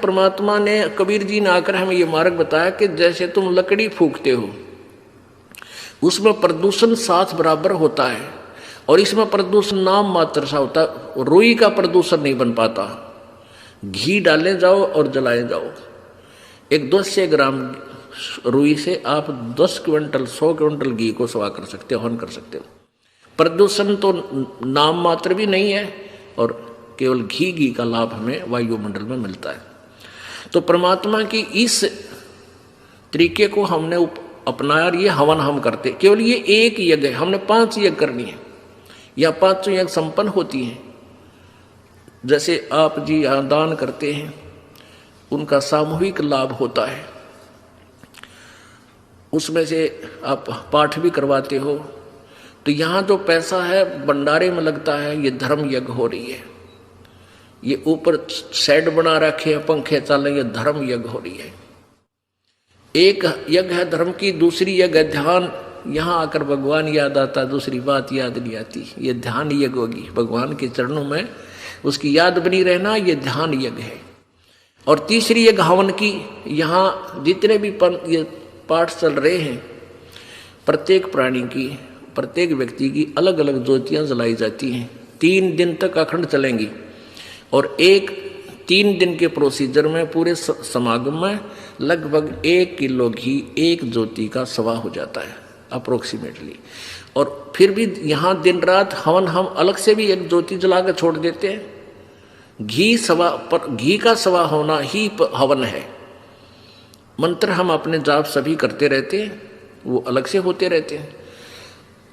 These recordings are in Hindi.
परमात्मा ने, कबीर जी ने आकर हमें ये मार्ग बताया कि जैसे तुम लकड़ी फूकते हो, उसमें प्रदूषण 7 बराबर होता है और इसमें प्रदूषण नाम मात्र सा होता है। रुई का प्रदूषण नहीं बन पाता। घी डाले जाओ और जलाए जाओ, एक 200 ग्राम रुई से आप 10 क्विंटल 100 क्विंटल घी को सवा कर सकते हो, हवन कर सकते हो। प्रदूषण तो नाम मात्र भी नहीं है और केवल घी का लाभ हमें वायुमंडल में मिलता है। तो परमात्मा की इस तरीके को हमने अपनाया और ये हवन हम करते। केवल ये एक यज्ञ है, हमने 5 यज्ञ करनी है या 5 यज्ञ संपन्न होती हैं। जैसे आप जी यहाँ दान करते हैं, उनका सामूहिक लाभ होता है, उसमें से आप पाठ भी करवाते हो, तो यहाँ जो पैसा है भंडारे में लगता है, ये धर्म यज्ञ हो रही है। ये ऊपर शेड बना रखे हैं, पंखे चल रहे, ये धर्म यज्ञ हो रही है। एक यज्ञ है धर्म की, दूसरी यज्ञ है ध्यान। यहाँ आकर भगवान याद आता, दूसरी बात याद नहीं आती। ये ध्यान यज्ञ होगी, भगवान के चरणों में उसकी याद बनी रहना, ये ध्यान यज्ञ है। और तीसरी यज्ञ हवन की। यहाँ जितने भी ये पाठ चल रहे हैं, प्रत्येक प्राणी की, प्रत्येक व्यक्ति की अलग अलग ज्योतियाँ जलाई जाती हैं। 3 दिन तक अखंड चलेंगी और 3 दिन के प्रोसीजर में पूरे समागम में लगभग 1 किलो घी 1 ज्योति का सवा हो जाता है अप्रोक्सीमेटली। और फिर भी यहाँ दिन रात हवन हम अलग से भी एक ज्योति जला कर छोड़ देते हैं। घी का सवा होना ही हवन है। मंत्र हम अपने जाप सभी करते रहते हैं, वो अलग से होते रहते हैं।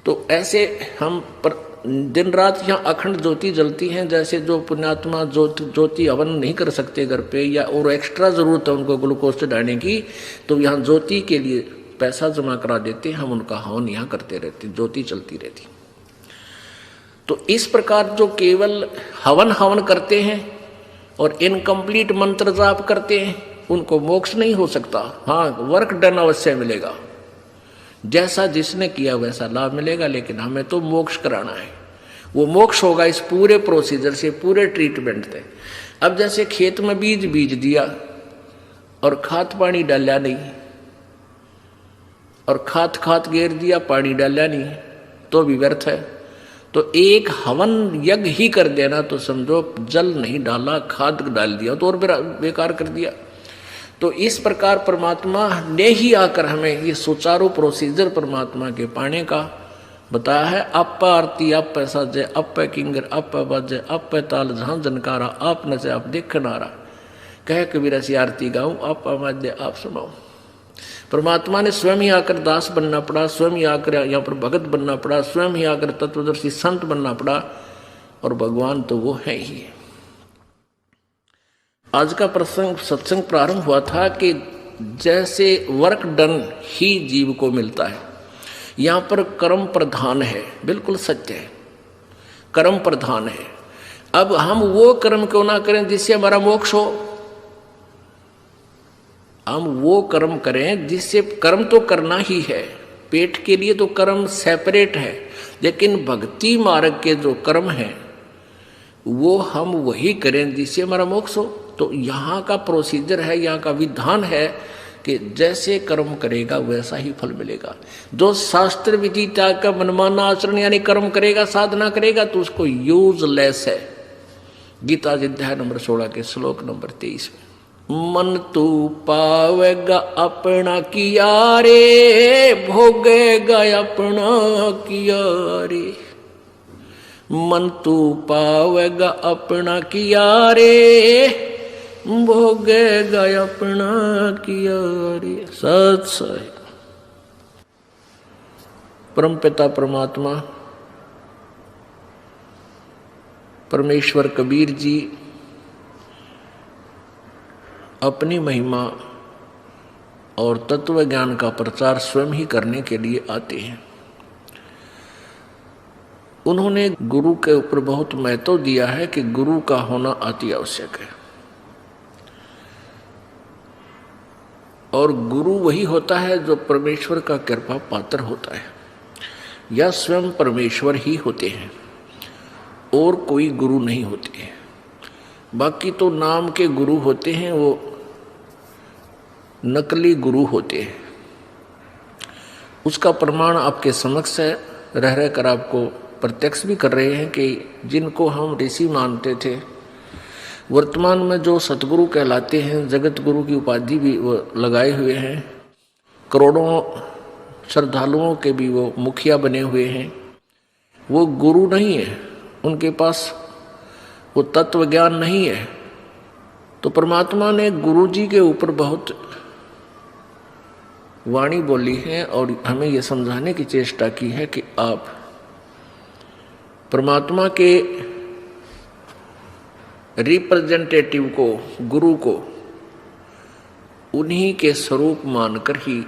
तो ऐसे हम दिन रात यहाँ अखंड ज्योति जलती हैं। जैसे जो पुण्यात्मा ज्योति हवन नहीं कर सकते घर पे, या और एक्स्ट्रा जरूरत है उनको ग्लूकोज चढ़ाने की, तो यहाँ ज्योति के लिए पैसा जमा करा देते हैं, हम उनका हवन यहाँ करते रहते, ज्योति चलती रहती। तो इस प्रकार जो केवल हवन करते हैं और इनकम्प्लीट मंत्र जाप करते हैं, उनको मोक्ष नहीं हो सकता। हाँ, वर्क डन अवश्य मिलेगा, जैसा जिसने किया वैसा लाभ मिलेगा, लेकिन हमें तो मोक्ष कराना है। वो मोक्ष होगा इस पूरे प्रोसीजर से, पूरे ट्रीटमेंट से। अब जैसे खेत में बीज दिया और खाद पानी डाला नहीं, और खाद घेर दिया, पानी डाला नहीं, तो भी व्यर्थ है। तो एक हवन यज्ञ ही कर देना, तो समझो जल नहीं डाला, खाद डाल दिया तो और बेकार कर दिया। तो इस प्रकार परमात्मा ने ही आकर हमें ये सुचारू प्रोसीजर परमात्मा के पाने का बताया है। अप आरती अप साजे अप किंगर अप बाजे अप ताल जहाँ जनकारा आप न से आप देख नारा कह कबीर ऐसी आरती गाऊं आप आवाजे आप सुनाओ। परमात्मा ने स्वयं ही आकर दास बनना पड़ा, स्वयं ही आकर यहाँ पर भगत बनना पड़ा, स्वयं ही आकर तत्वदर्शी संत बनना पड़ा, और भगवान तो वो है ही। आज का प्रसंग सत्संग प्रारंभ हुआ था कि जैसे वर्क डन ही जीव को मिलता है, यहाँ पर कर्म प्रधान है, बिल्कुल सत्य है, कर्म प्रधान है। अब हम वो कर्म क्यों ना करें जिससे हमारा मोक्ष हो। हम वो कर्म करें जिससे, कर्म तो करना ही है, पेट के लिए तो कर्म सेपरेट है, लेकिन भक्ति मार्ग के जो कर्म हैं वो हम वही करें जिससे हमारा मोक्ष हो। तो यहाँ का प्रोसीजर है, यहाँ का विधान है कि जैसे कर्म करेगा वैसा ही फल मिलेगा। जो शास्त्र विधि त्याग का मनमाना आचरण यानी कर्म करेगा, साधना करेगा, तो उसको यूजलेस है। गीता अध्याय नंबर 16 के श्लोक नंबर 23 में, मन तू पावेगा अपना किया रे, भोगेगा अपना किया रे। मन तू पावेगा अपना किया रे, भोगेगा अपना किया रे। सच है। परमपिता परमात्मा परमेश्वर कबीर जी अपनी महिमा और तत्व ज्ञान का प्रचार स्वयं ही करने के लिए आते हैं। उन्होंने गुरु के ऊपर बहुत महत्व दिया है कि गुरु का होना अति आवश्यक है, और गुरु वही होता है जो परमेश्वर का कृपा पात्र होता है, या स्वयं परमेश्वर ही होते हैं, और कोई गुरु नहीं होते हैं। बाकी तो नाम के गुरु होते हैं, वो नकली गुरु होते हैं। उसका प्रमाण आपके समक्ष है, रह रह कर आपको प्रत्यक्ष भी कर रहे हैं कि जिनको हम ऋषि मानते थे, वर्तमान में जो सतगुरु कहलाते हैं, जगत गुरु की उपाधि भी वो लगाए हुए हैं, करोड़ों श्रद्धालुओं के भी वो मुखिया बने हुए हैं, वो गुरु नहीं है, उनके पास वो तत्व ज्ञान नहीं है। तो परमात्मा ने गुरु जी के ऊपर बहुत वाणी बोली है और हमें ये समझाने की चेष्टा की है कि आप परमात्मा के रिप्रेजेंटेटिव को, गुरु को, उन्हीं के स्वरूप मानकर ही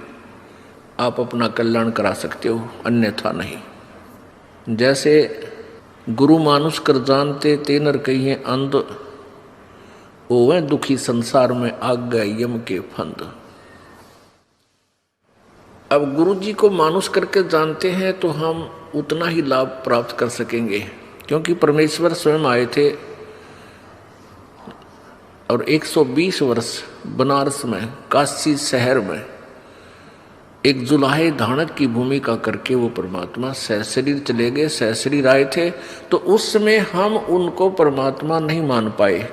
आप अपना कल्याण करा सकते हो, अन्यथा नहीं। जैसे गुरु मानुष कर जानते ते नर कहिए अंध, ओवे दुखी संसार में आग गए यम के फंद। अब गुरु जी को मानुष करके जानते हैं तो हम उतना ही लाभ प्राप्त कर सकेंगे, क्योंकि परमेश्वर स्वयं आए थे और 120 वर्ष बनारस में, काशी शहर में एक जुलाहे धानक की भूमिका करके वो परमात्मा सहशरीर चले गए, सहशरीर आए थे। तो उस समय हम उनको परमात्मा नहीं मान पाए,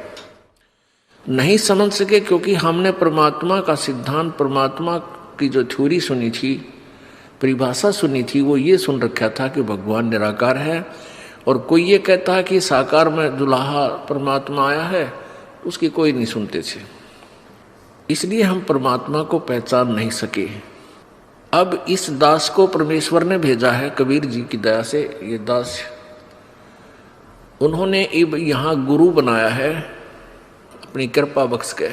नहीं समझ सके, क्योंकि हमने परमात्मा का सिद्धांत, परमात्मा की जो थ्योरी सुनी थी, परिभाषा सुनी थी, वो ये सुन रखा था कि भगवान निराकार है, और कोई ये कहता है कि साकार में दुल्हा परमात्मा आया है, उसकी कोई नहीं सुनते थे। इसलिए हम परमात्मा को पहचान नहीं सके। अब इस दास को परमेश्वर ने भेजा है, कबीर जी की दया से ये दास, उन्होंने अब यहाँ गुरु बनाया है, अपनी कृपा बख्श के।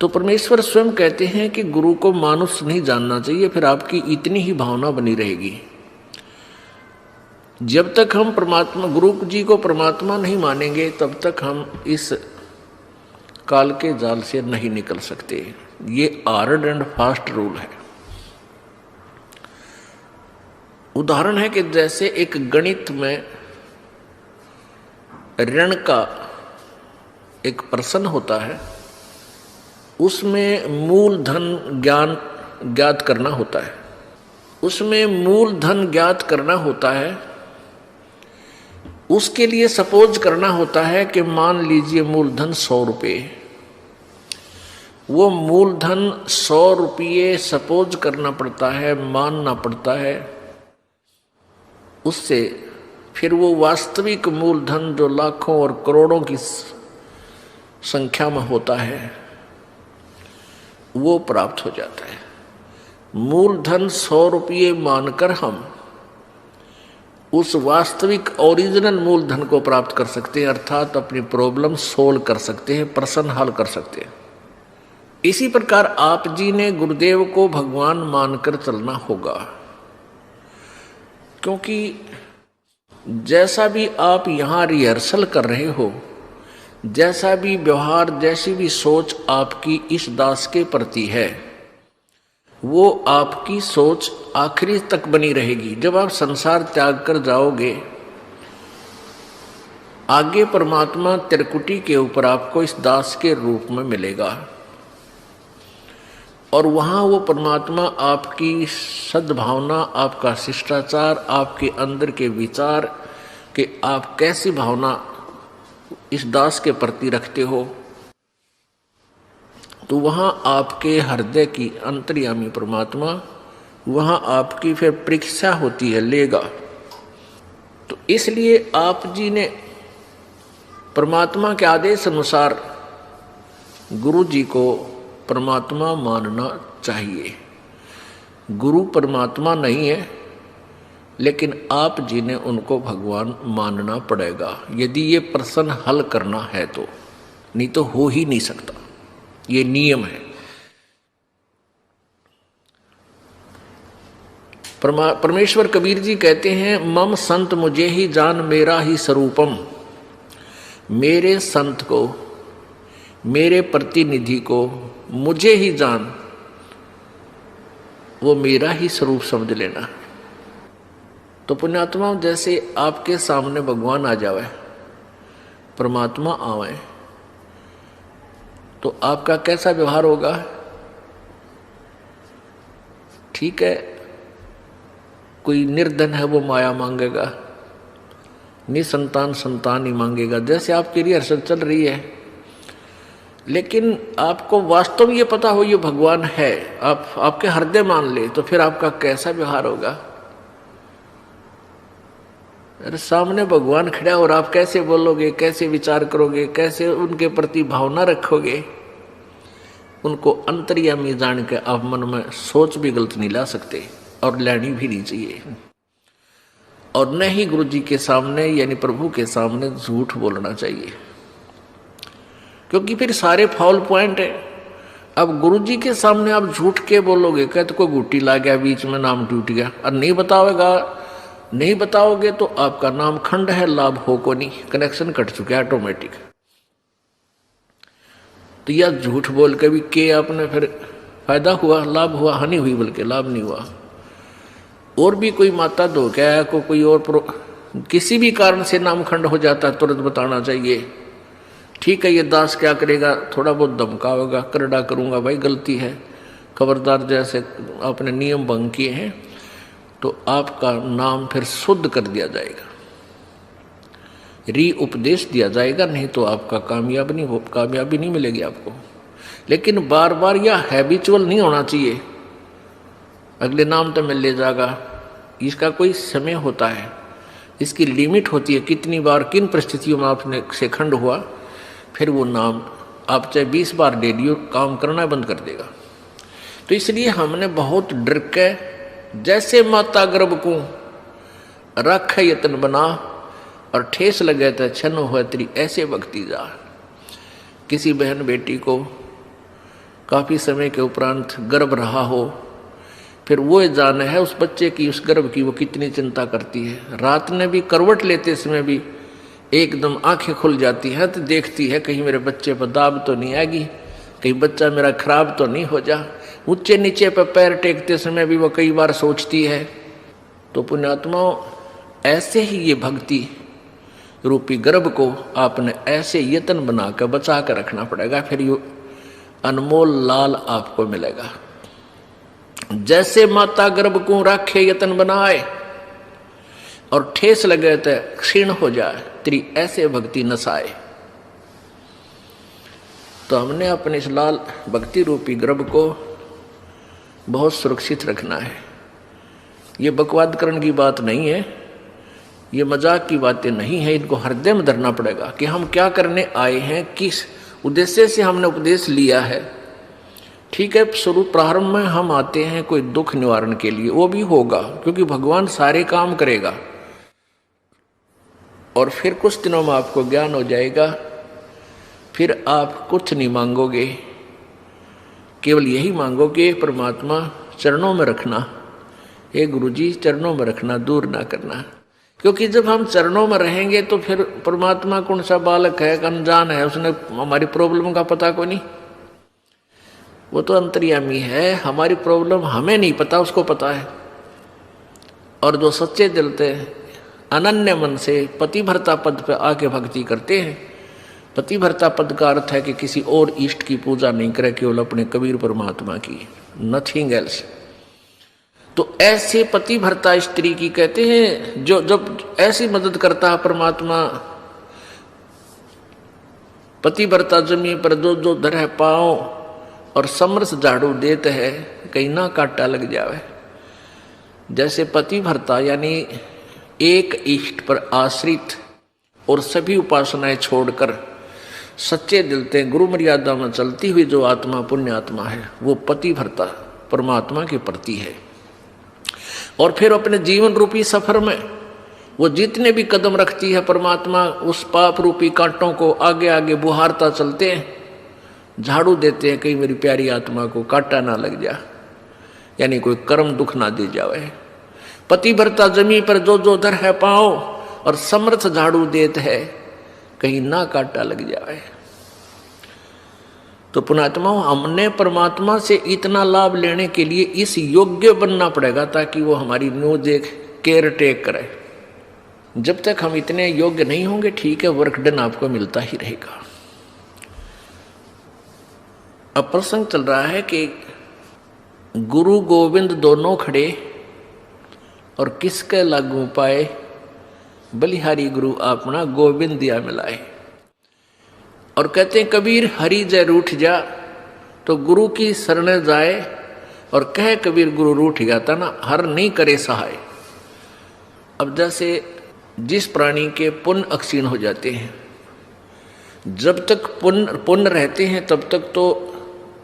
तो परमेश्वर स्वयं कहते हैं कि गुरु को मानुष नहीं जानना चाहिए, फिर आपकी इतनी ही भावना बनी रहेगी। जब तक हम परमात्मा, गुरु जी को परमात्मा नहीं मानेंगे, तब तक हम इस काल के जाल से नहीं निकल सकते। ये हार्ड एंड फास्ट रूल है। उदाहरण है कि जैसे एक गणित में ऋण का एक प्रश्न होता है, उसमें मूलधन ज्ञात करना होता है, उसमें मूलधन ज्ञात करना होता है। उसके लिए सपोज करना होता है कि मान लीजिए मूलधन 100 रुपये, वो मूलधन 100 रुपये सपोज करना पड़ता है, मानना पड़ता है। उससे फिर वो वास्तविक मूलधन जो लाखों और करोड़ों की संख्या में होता है, वो प्राप्त हो जाता है। मूलधन 100 रुपये मानकर हम उस वास्तविक ओरिजिनल मूलधन को प्राप्त कर सकते हैं, अर्थात अपनी प्रॉब्लम सोल्व कर सकते हैं, प्रश्न हल कर सकते हैं। इसी प्रकार आप जी ने गुरुदेव को भगवान मानकर चलना होगा, क्योंकि जैसा भी आप यहाँ रिहर्सल कर रहे हो, जैसा भी व्यवहार, जैसी भी सोच आपकी इस दास के प्रति है, वो आपकी सोच आखिरी तक बनी रहेगी। जब आप संसार त्याग कर जाओगे, आगे परमात्मा त्रिकुटी के ऊपर आपको इस दास के रूप में मिलेगा, और वहाँ वो परमात्मा आपकी सद्भावना, आपका शिष्टाचार, आपके अंदर के विचार कि आप कैसी भावना इस दास के प्रति रखते हो, तो वहाँ आपके हृदय की अंतर्यामी परमात्मा वहाँ आपकी फिर परीक्षा होती है, लेगा। तो इसलिए आप जी ने परमात्मा के आदेश अनुसार गुरु जी को परमात्मा मानना चाहिए। गुरु परमात्मा नहीं है, लेकिन आप जी ने उनको भगवान मानना पड़ेगा, यदि ये प्रश्न हल करना है तो, नहीं तो हो ही नहीं सकता, ये नियम है। परमेश्वर कबीर जी कहते हैं, मम संत मुझे ही जान मेरा ही स्वरूपम। मेरे संत को, मेरे प्रतिनिधि को मुझे ही जान, वो मेरा ही स्वरूप समझ लेना। तो पुण्यात्मा, जैसे आपके सामने भगवान आ जावे परमात्मा आवे तो आपका कैसा व्यवहार होगा? ठीक है, कोई निर्धन है वो माया मांगेगा, निसंतान संतान ही मांगेगा, जैसे आपकी रिहर्सल चल रही है। लेकिन आपको वास्तव में ये पता हो ये भगवान है, आप आपके हृदय मान ले, तो फिर आपका कैसा व्यवहार होगा? अरे सामने भगवान खड़ा और आप कैसे बोलोगे, कैसे विचार करोगे, कैसे उनके प्रति भावना रखोगे? उनको अंतर्यामी जान के आप मन में सोच भी गलत नहीं ला सकते और लेनी भी नहीं चाहिए। और न ही गुरु जी के सामने यानी प्रभु के सामने झूठ बोलना चाहिए, क्योंकि फिर सारे फाउल पॉइंट है। अब गुरु जी के सामने आप झूठ के बोलोगे, कहते कोई गुट्टी ला गया बीच में, नाम टूट गया, और नहीं बताओगे तो आपका नाम खंड है, लाभ हो को नहीं, कनेक्शन कट चुका है ऑटोमेटिक। तो यह झूठ बोल के भी के आपने फिर फायदा हुआ, लाभ हुआ, हानि हुई, बल्कि लाभ नहीं हुआ। और भी कोई माता धोखा को कोई और किसी भी कारण से नाम खंड हो जाता है, तुरंत बताना चाहिए। ठीक है, ये दास क्या करेगा, थोड़ा बहुत धमकावेगा, करड़ा करूंगा, भाई गलती है, खबरदार, जैसे आपने नियम भंग किए हैं, तो आपका नाम फिर शुद्ध कर दिया जाएगा, री उपदेश दिया जाएगा, नहीं तो आपका कामयाबी नहीं मिलेगी आपको। लेकिन बार बार यह हैबिचुअल नहीं होना चाहिए, अगले नाम तो मिल ले जाएगा, इसका कोई समय होता है, इसकी लिमिट होती है, कितनी बार किन परिस्थितियों में आपने से खंड हुआ, फिर वो नाम आप चाहे 20 बार डेली काम करना बंद कर देगा। तो इसलिए हमने बहुत डर के, जैसे माता गर्भ को रख यतन बना और ठेस लगे तो छन हो तेरी ऐसे भक्ति जा। किसी बहन बेटी को काफ़ी समय के उपरांत गर्भ रहा हो, फिर वो जाने है उस बच्चे की, उस गर्भ की वो कितनी चिंता करती है। रात में भी करवट लेते समय भी एकदम आंखें खुल जाती हैं, तो देखती है कहीं मेरे बच्चे पर दाब तो नहीं आएगी, कहीं बच्चा मेरा खराब तो नहीं हो जा। ऊंचे नीचे पर पैर टेकते समय भी वो कई बार सोचती है। तो पुण्यात्माओं, ऐसे ही ये भक्ति रूपी गर्भ को आपने ऐसे यत्न बना कर बचा कर रखना पड़ेगा, फिर ये अनमोल लाल आपको मिलेगा। जैसे माता गर्भ को राखे यत्न बनाए और ठेस लगे तो क्षीण हो जाए, तेरी ऐसे भक्ति नसाए। तो हमने अपने इस लाल भक्ति रूपी गर्भ को बहुत सुरक्षित रखना है। ये बकवादकरण की बात नहीं है, ये मजाक की बातें नहीं है, इनको हृदय में धरना पड़ेगा कि हम क्या करने आए हैं, किस उद्देश्य से हमने उपदेश लिया है। ठीक है, शुरू प्रारंभ में हम आते हैं कोई दुख निवारण के लिए, वो भी होगा क्योंकि भगवान सारे काम करेगा, और फिर कुछ दिनों में आपको ज्ञान हो जाएगा, फिर आप कुछ नहीं मांगोगे, केवल यही मांगोगे परमात्मा चरणों में रखना, हे गुरुजी चरणों में रखना, दूर ना करना। क्योंकि जब हम चरणों में रहेंगे तो फिर परमात्मा कौन सा बालक है, अनजान है, उसने हमारी प्रॉब्लम का पता को नहीं, वो तो अंतर्यामी है, हमारी प्रॉब्लम हमें नहीं पता, उसको पता है। और जो सच्चे दिल से अनन्य मन से पतिभरता पद पे आके भक्ति करते हैं, पतिभरता पद का अर्थ है कि किसी और इष्ट की पूजा नहीं करे, केवल अपने कबीर परमात्मा की, नथिंग एल्स। तो ऐसे पतिभरता स्त्री की कहते हैं, जो जब ऐसी मदद करता है परमात्मा, पतिभरता जमी पर जो जो धर पाओ और समरस झाड़ू देते हैं, कहीं ना काटा लग जावे। जैसे पतिभरता यानी एक इष्ट पर आश्रित और सभी उपासनाएं छोड़कर सच्चे दिल से गुरु मर्यादा में चलती हुई जो आत्मा पुण्य आत्मा है, वो पतिभरता परमात्मा के प्रति है। और फिर अपने जीवन रूपी सफर में वो जितने भी कदम रखती है परमात्मा, उस पाप रूपी कांटों को आगे आगे बुहारता चलते हैं, झाड़ू देते हैं, कहीं मेरी प्यारी आत्मा को कांटा ना लग जा, यानी कोई कर्म दुख ना दे जावे। पतिव्रता जमी पर जो जो दर है पाओ और समर्थ झाड़ू देते है, कहीं ना कांटा लग जाए। तो पुणात्मा, हमने परमात्मा से इतना लाभ लेने के लिए इस योग्य बनना पड़ेगा ताकि वो हमारी न्यू देख केयर टेक करे, जब तक हम इतने योग्य नहीं होंगे, ठीक है, वर्क डन आपको मिलता ही रहेगा। अब प्रसंग चल रहा है कि गुरु गोविंद दोनों खड़े और किसके लागू पाए, बलिहारी गुरु अपना गोविंद दिया मिलाए। और कहते हैं कबीर हरि जय रूठ जा, तो गुरु की शरण जाए और कहे कबीर गुरु रूठ गया था ना, हर नहीं करे सहाय। अब जैसे जिस प्राणी के पुण्य अक्षीण हो जाते हैं, जब तक पुण्य रहते हैं तब तक तो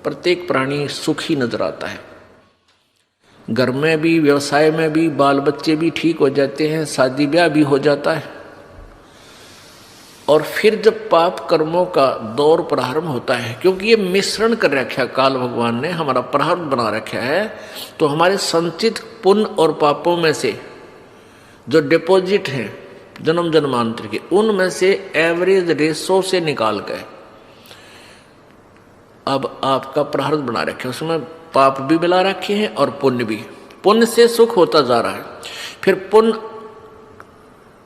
प्रत्येक प्राणी सुखी नजर आता है। घर में भी, व्यवसाय में भी, बाल बच्चे भी ठीक हो जाते हैं, शादी ब्याह भी हो जाता है। और फिर जब पाप कर्मों का दौर प्रारंभ होता है, क्योंकि ये मिश्रण कर रखा है काल भगवान ने, हमारा प्रारब्ध बना रखा है, तो हमारे संचित पुण्य और पापों में से जो डिपॉजिट हैं जन्म जन्मांतर के, उनमें से एवरेज रेशो से निकाल के अब आपका प्रारब्ध बना रखे, उसमें पाप भी मिला रखे हैं और पुण्य भी। पुण्य से सुख होता जा रहा है, फिर पुण्य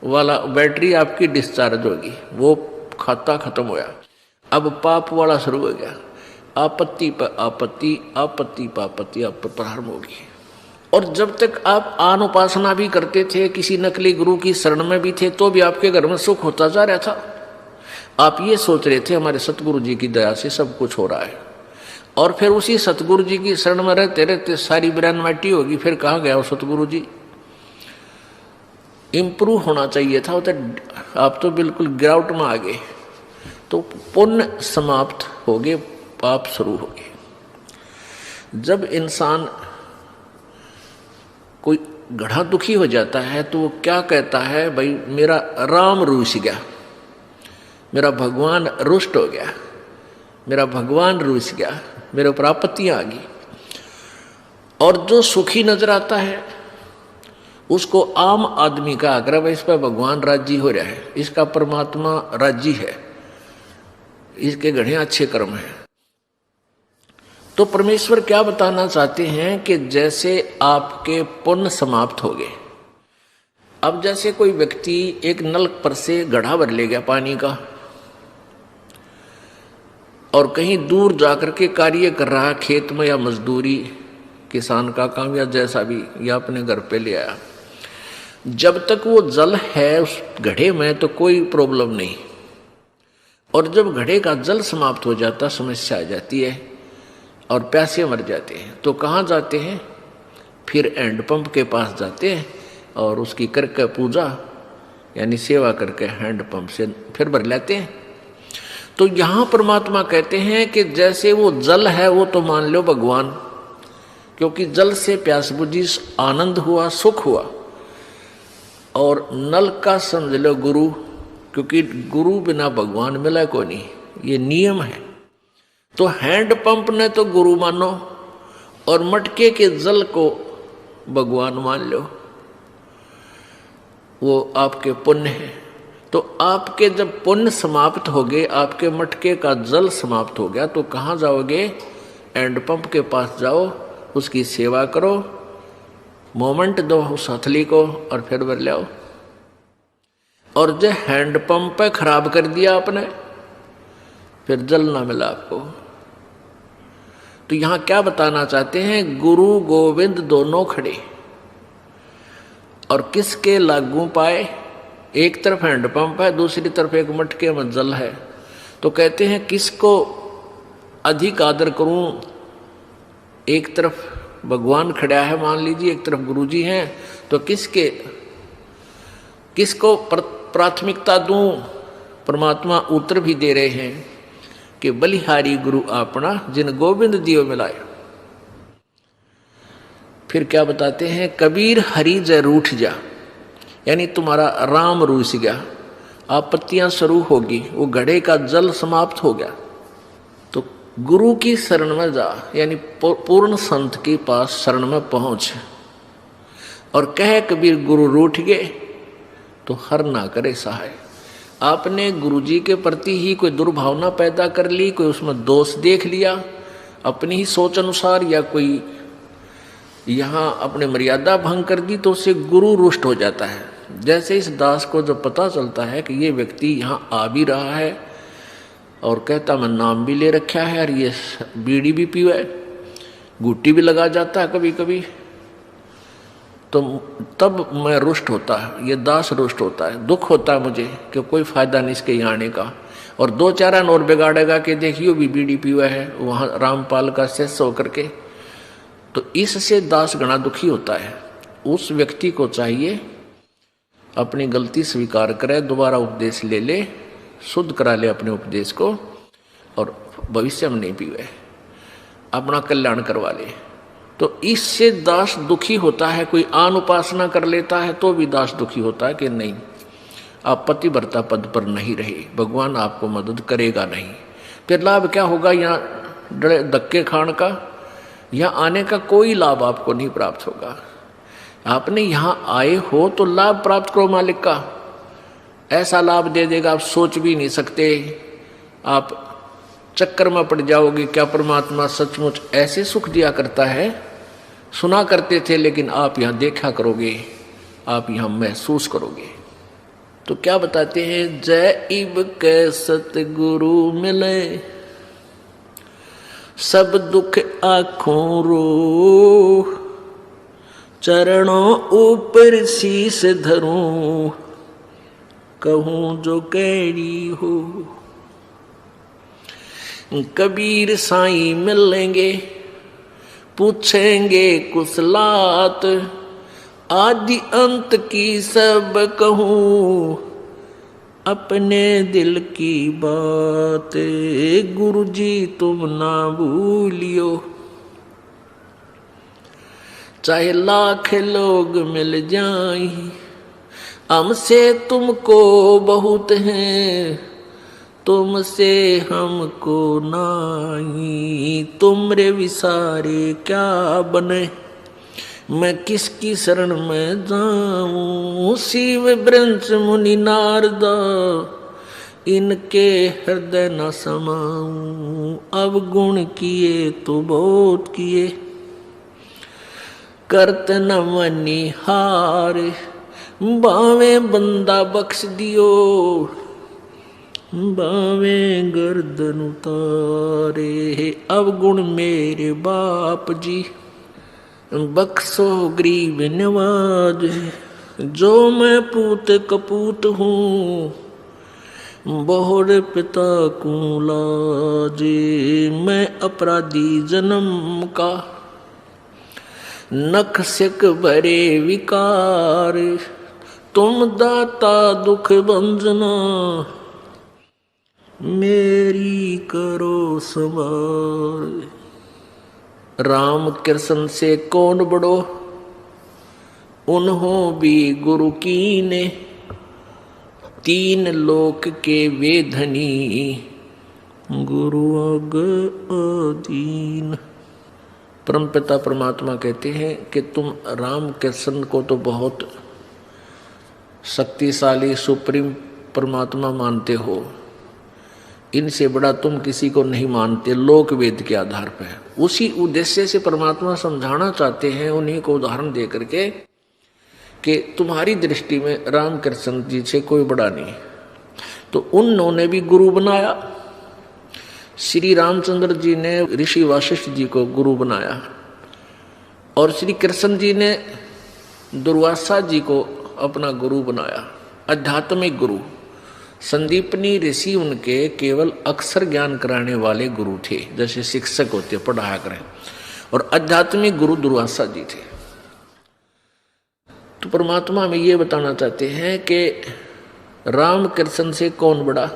वाला बैटरी आपकी डिस्चार्ज होगी, वो खाता खत्म होया, अब पाप वाला शुरू हो गया, आपत्ति पर आपत्ति, आपत्ति पर आपत्ति आप पर प्रारंभ होगी। और जब तक आप आन उपासना भी करते थे, किसी नकली गुरु की शरण में भी थे, तो भी आपके घर में सुख होता जा रहा था। आप ये सोच रहे थे हमारे सतगुरु जी की दया से सब कुछ हो रहा है, और फिर उसी सतगुरु जी की शरण में रहते रहते सारी ब्रेन माटी होगी, फिर कहाँ गया वो सतगुरु जी। इम्प्रूव होना चाहिए था, तो आप तो बिल्कुल गिरावट में आ गए। तो पुण्य समाप्त हो गए, पाप शुरू हो गए। जब इंसान कोई गधा दुखी हो जाता है तो वो क्या कहता है, भाई मेरा राम रूस गया, मेरा भगवान रुष्ट हो गया, मेरा भगवान रूस गया, मेरे ऊपर आपत्तियां आ गई। और जो सुखी नजर आता है उसको आम आदमी का आग्रह, इस पर भगवान राजी हो रहा है, इसका परमात्मा राजी है, इसके घड़े अच्छे कर्म हैं। तो परमेश्वर क्या बताना चाहते हैं कि जैसे आपके पुण्य समाप्त हो गए, अब जैसे कोई व्यक्ति एक नल पर से घड़ा भर ले गया पानी का और कहीं दूर जाकर के कार्य कर रहा, खेत में या मजदूरी, किसान का काम या जैसा भी, या अपने घर पे ले आया, जब तक वो जल है उस घड़े में तो कोई प्रॉब्लम नहीं। और जब घड़े का जल समाप्त हो जाता, समस्या आ जाती है और प्यासे मर जाते हैं, तो कहाँ जाते हैं, फिर हैंडपंप के पास जाते हैं और उसकी करके पूजा यानी सेवा करके हैंडपंप से फिर भर लेते हैं। तो यहाँ परमात्मा कहते हैं कि जैसे वो जल है वो तो मान लो भगवान, क्योंकि जल से प्यास बुझी, आनंद हुआ, सुख हुआ। और नल का समझ लो गुरु, क्योंकि गुरु बिना भगवान मिला को नहीं, ये नियम है। तो हैंडपंप ने तो गुरु मानो और मटके के जल को भगवान मान लो, वो आपके पुण्य है। तो आपके जब पुण्य समाप्त हो गए, आपके मटके का जल समाप्त हो गया, तो कहाँ जाओगे, हैंडपंप के पास जाओ, उसकी सेवा करो, मोमेंट दो उस हथली को और फिर भर ले आओ। और जो हैंडपंप पे खराब कर दिया आपने, फिर जल ना मिला आपको। तो यहां क्या बताना चाहते हैं, गुरु गोविंद दोनों खड़े और किसके लागू पाए, एक तरफ हैंडपंप है, दूसरी तरफ एक मटके में जल है। तो कहते हैं किसको अधिक आदर करूं, एक तरफ भगवान खड़ा है मान लीजिए, एक तरफ गुरुजी हैं, तो किसको प्राथमिकता दूं। परमात्मा उत्तर भी दे रहे हैं कि बलिहारी गुरु अपना जिन गोविंद दियो मिलाए। फिर क्या बताते हैं, कबीर हरि जय रूठ जा, यानी तुम्हारा राम रूस गया, आपत्तियां शुरू होगी, वो घड़े का जल समाप्त हो गया। तो गुरु की शरण में जा, यानी पूर्ण संत के पास शरण में पहुंच और कह कबीर गुरु रूठ गए तो हर ना करे सहाय। आपने गुरु जी के प्रति ही कोई दुर्भावना पैदा कर ली, कोई उसमें दोष देख लिया अपनी ही सोच अनुसार, या कोई यहाँ अपने मर्यादा भंग कर दी, तो उससे गुरु रुष्ट हो जाता है। जैसे इस दास को जब पता चलता है कि ये व्यक्ति यहाँ आ भी रहा है और कहता मैं नाम भी ले रखा है और ये बीड़ी भी पीवा है, गुट्टी भी लगा जाता है कभी कभी, तो तब मैं रुष्ट होता है, ये दास रुष्ट होता है, दुख होता है मुझे कि कोई फायदा नहीं इसके यहाँ आने का। और दो चार और बिगाड़ेगा कि देखियो भी बीड़ी पीवा है वहाँ रामपाल का शिष्य होकर के, तो इससे दास घना दुखी होता है। उस व्यक्ति को चाहिए अपनी गलती स्वीकार करे, दोबारा उपदेश ले ले, शुद्ध करा ले अपने उपदेश को और भविष्य में नहीं पीवे, अपना कल्याण करवा ले। तो इससे दास दुखी होता है। कोई आन उपासना कर लेता है तो भी दास दुखी होता है कि नहीं, आप पतिव्रता पद पर नहीं रहे, भगवान आपको मदद करेगा नहीं। फिर लाभ क्या होगा यहाँ धक्के खान का, यहाँ आने का कोई लाभ आपको नहीं प्राप्त होगा। आपने यहाँ आए हो तो लाभ प्राप्त करो मालिक का, ऐसा लाभ दे देगा आप सोच भी नहीं सकते। आप चक्कर में पड़ जाओगे, क्या परमात्मा सचमुच ऐसे सुख दिया करता है, सुना करते थे, लेकिन आप यहाँ देखा करोगे, आप यहाँ महसूस करोगे। तो क्या बताते हैं, जय इब के सतगुरु मिले, सब दुख आँखों रो, चरणों ऊपर शीस धरूं, कहूं जो कैडी हो। कबीर साईं मिलेंगे, पूछेंगे कुशलात, आदि अंत की सब कहूं, अपने दिल की बात, गुरु जी तुम ना भूलियो। चाहे लाख लोग मिल जाएं, हमसे तुमको बहुत हैं, तुमसे हमको नाही, तुमरे विसारे क्या बने, मैं किसकी शरण में जाऊं। शिव ब्रंश मुनि नारदा, इनके हृदय न समाऊं, अब गुण किए तो बहुत किए, करत न मनी हार, बावे बंदा बख्श दियो, बावे गर्दन उतारे। अब गुण मेरे बाप जी, बख्शो गरीब नवाज, जो मैं पूत कपूत हूँ, बहुर पिता को लाजे, मैं अपराधी जन्म का, नख सिक भरे विकार, तुम दाता दुख भंजना, मेरी करो संभार। राम कृष्ण से कौन बड़ो, उन्हों भी गुरु कीने, तीन लोक के वे धनी, गुरु अग अधीन। परमपिता परमात्मा कहते हैं कि तुम राम कृष्ण को तो बहुत शक्तिशाली सुप्रीम परमात्मा मानते हो, इनसे बड़ा तुम किसी को नहीं मानते, लोक वेद के आधार पर। उसी उद्देश्य से परमात्मा समझाना चाहते हैं उन्हीं को उदाहरण दे करके कि तुम्हारी दृष्टि में राम कृष्ण जी से कोई बड़ा नहीं। तो उन्होंने भी गुरु बनाया। श्री रामचंद्र जी ने ऋषि वशिष्ठ जी को गुरु बनाया और श्री कृष्ण जी ने दुर्वासा जी को अपना गुरु बनाया, आध्यात्मिक गुरु। संदीपनी ऋषि उनके केवल अक्षर ज्ञान कराने वाले गुरु थे, जैसे शिक्षक होते पढ़ाया करें, और आध्यात्मिक गुरु दुर्वासा जी थे। तो परमात्मा हमें ये बताना चाहते हैं कि राम कृष्ण से कौन बड़ा,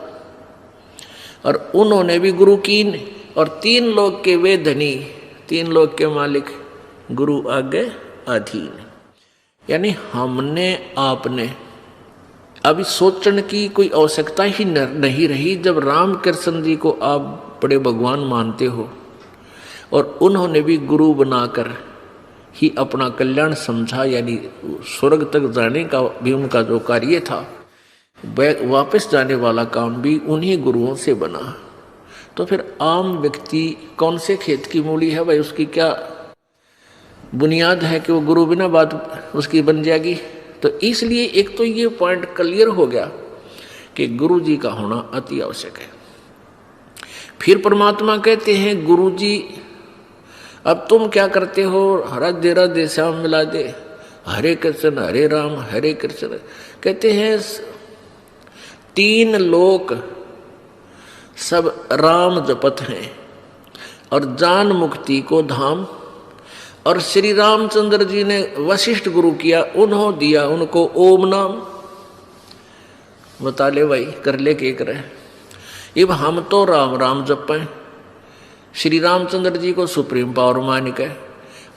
और उन्होंने भी गुरु कीन, और तीन लोक के वे धनी, तीन लोक के मालिक, गुरु आगे अधीन। यानी हमने आपने अभी सोचने की कोई आवश्यकता ही नहीं रही। जब राम कृष्ण जी को आप बड़े भगवान मानते हो और उन्होंने भी गुरु बनाकर ही अपना कल्याण समझा, यानी स्वर्ग तक जाने का भी उनका जो कार्य था, वापस जाने वाला काम भी उन्हीं गुरुओं से बना। तो फिर आम व्यक्ति कौन से खेत की मूली है भाई, उसकी क्या बुनियाद है कि वो गुरु बिना बात उसकी बन जाएगी। तो इसलिए एक तो ये पॉइंट क्लियर हो गया कि गुरु जी का होना अति आवश्यक है। फिर परमात्मा कहते हैं गुरु जी अब तुम क्या करते हो, राधे राधे श्याम मिला दे, हरे कृष्ण हरे राम हरे कृष्ण। कहते हैं 3 लोक सब राम जपत हैं और जान मुक्ति को धाम। और श्री रामचंद्र जी ने वशिष्ठ गुरु किया, उन्होंने दिया उनको ओम नाम। बता ले भाई, कर ले के करे। अब हम तो राम राम जपें, श्री रामचंद्र जी को सुप्रीम पावर मान के,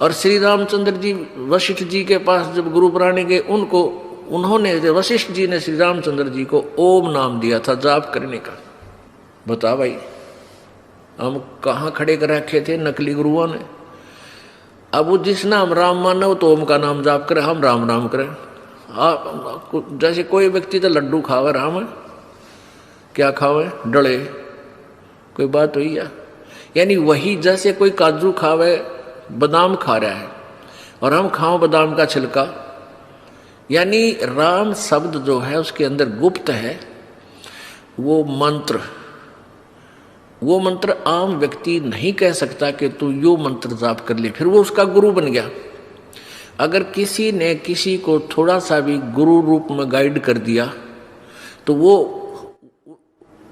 और श्री रामचंद्र जी वशिष्ठ जी के पास जब गुरु पुराने गए, उन्होंने वशिष्ठ जी ने श्री रामचंद्र जी को ओम नाम दिया था जाप करने का। बता भाई, हम कहाँ खड़े कर रखे थे नकली गुरुओं ने। अब वो जिस नाम राम माना वो तो ओम का नाम जाप करे, हम राम राम करें। जैसे कोई व्यक्ति तो लड्डू खावे राम है, क्या खावे डले, कोई बात हुई या? यानी वही जैसे कोई काजू खावे बादाम खा रहा है और हम खाओ बादाम का छिलका। यानी राम शब्द जो है उसके अंदर गुप्त है वो मंत्र आम व्यक्ति नहीं कह सकता कि तू यो मंत्र जाप कर ले, फिर वो उसका गुरु बन गया। अगर किसी ने किसी को थोड़ा सा भी गुरु रूप में गाइड कर दिया तो वो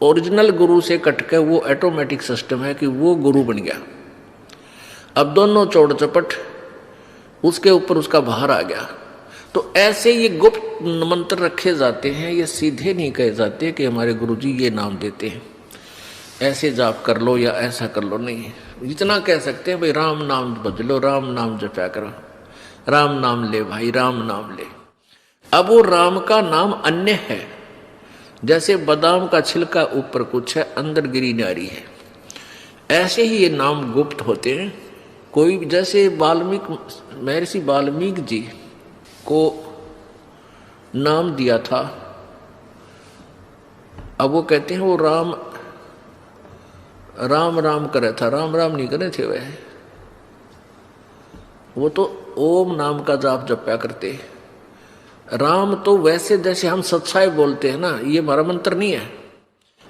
ओरिजिनल गुरु से कटकर वो ऑटोमेटिक सिस्टम है कि वो गुरु बन गया। अब दोनों चौड़ चपट उसके ऊपर उसका भार आ गया। तो ऐसे ये गुप्त मंत्र रखे जाते हैं, ये सीधे नहीं कहे जाते कि हमारे गुरुजी ये नाम देते हैं ऐसे जाप कर लो या ऐसा कर लो, नहीं। इतना कह सकते हैं भाई राम नाम भज लो, राम नाम जपा करो, राम नाम ले भाई, राम नाम ले। अब वो राम का नाम अन्य है, जैसे बादाम का छिलका ऊपर कुछ है अंदर गिरी नारी है, ऐसे ही ये नाम गुप्त होते हैं। कोई जैसे महर्षि वाल्मीकि जी को नाम दिया था, अब वो कहते हैं वो राम राम करे था, राम राम नहीं करे थे वह, वो तो ओम नाम का जाप जपया करते। राम तो वैसे जैसे हम सच्चाई बोलते हैं ना, ये हमारा मंत्र नहीं है।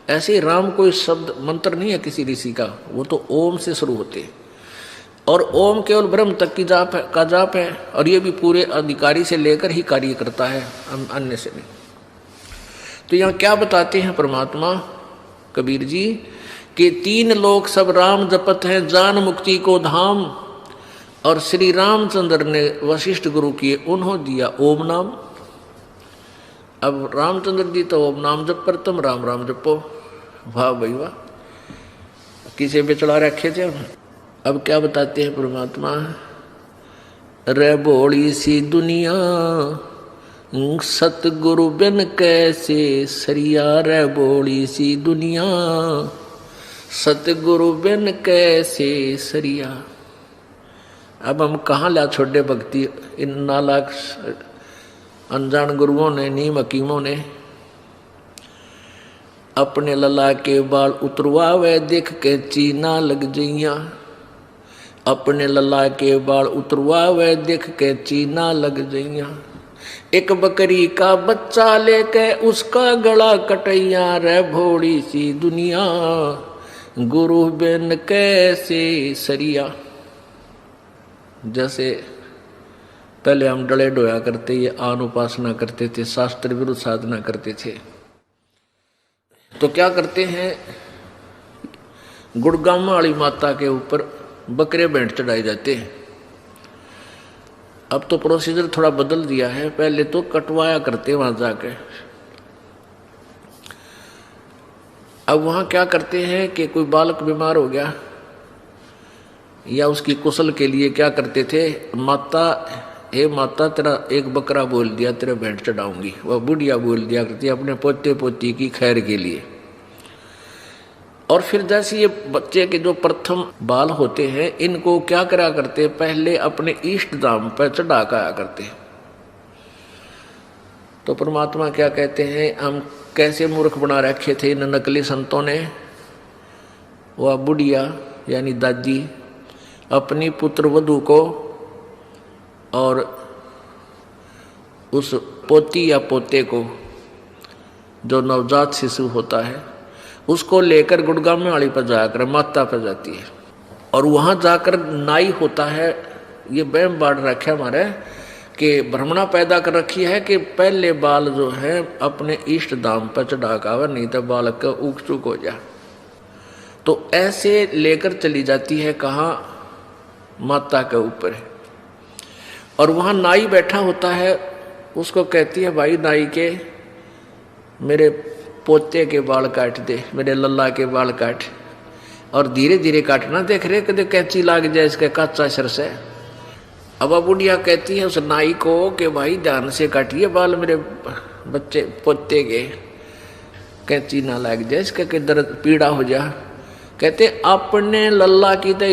ऐसे राम कोई शब्द मंत्र नहीं है किसी ऋषि का, वो तो ओम से शुरू होते हैं। और ओम केवल ब्रह्म तक की जाप है, और ये भी पूरे अधिकारी से लेकर ही कार्य करता है, अन्य से नहीं। तो यहाँ क्या बताते हैं परमात्मा कबीर जी कि 3 लोग सब राम जपत हैं, जान मुक्ति को धाम। और श्री रामचंद्र ने वशिष्ठ गुरु किए, उन्होंने दिया ओम नाम। अब रामचंद्र जी तो ओम नाम जप पर तुम राम राम जपो, वाह भाई वाह, किसे पे चढ़ा रखे थे। अब क्या बताते हैं परमात्मा, रे बोली सी दुनिया सतगुरु बिन कैसे सरिया, रे बोली सी दुनिया सतगुरु बिन कैसे सरिया। अब हम कहाँ ला छोड़े भक्ति, इन नालायक अनजान गुरुओं ने, नीम हकीमों ने। अपने लला के बाल उतरवावे देख के चीना लग जइया, अपने लला के बाल उतरवावे देख के चीना लग जइया। एक बकरी का बच्चा लेके उसका गला कटैया, रे भोड़ी सी दुनिया गुरु बिन कैसे सरिया। जैसे पहले हम डले डोया करते, ये आन उपासना करते थे, शास्त्र विरुद्ध साधना करते थे, तो क्या करते हैं, गुड़गामा वाली माता के ऊपर बकरे भेंट चढ़ाए जाते हैं। अब तो प्रोसीजर थोड़ा बदल दिया है, पहले तो कटवाया करते वहां जाके। अब वहां क्या करते हैं कि कोई बालक बीमार हो गया या उसकी कुशल के लिए क्या करते थे, माता हे माता तेरा एक बकरा बोल दिया, तेरे भेंट चढ़ाऊंगी। वह बुढ़िया बोल दिया करती अपने पोते पोती की खैर के लिए। और फिर जैसे ये बच्चे के जो प्रथम बाल होते हैं, इनको क्या करा करते, पहले अपने इष्ट धाम पर चढ़ा कर आया करते। तो परमात्मा क्या कहते हैं, हम कैसे मूर्ख बना रखे थे इन नकली संतों ने। वह बुढ़िया यानी दादी अपनी पुत्र वधू को और उस पोती या पोते को, जो नवजात शिशु होता है, उसको लेकर गुड़गाम वाली पर जाकर माता पर जाती है और वहाँ जाकर नाई होता है। ये वहम बाढ़ रखे हमारे कि भ्रमणा पैदा कर रखी है कि पहले बाल जो है अपने इष्ट धाम पर चढ़ाकर, नहीं तो बालक का उक चुक हो जा। तो ऐसे लेकर चली जाती है कहाँ, माता के ऊपर, और वहाँ नाई बैठा होता है। उसको कहती है भाई नाई के मेरे पोते के बाल काट दे, मेरे लल्ला के बाल काट, और धीरे धीरे काटना, देख रहे कदे कैंची लाग जाए इसके काचा सर से। अब बुढ़िया कहती है उस नाई को कि भाई ध्यान से काटिए बाल मेरे बच्चे पोते के, कैंची ना लग जाए इसके, किधर पीड़ा हो जा। कहते अपने लल्ला की तो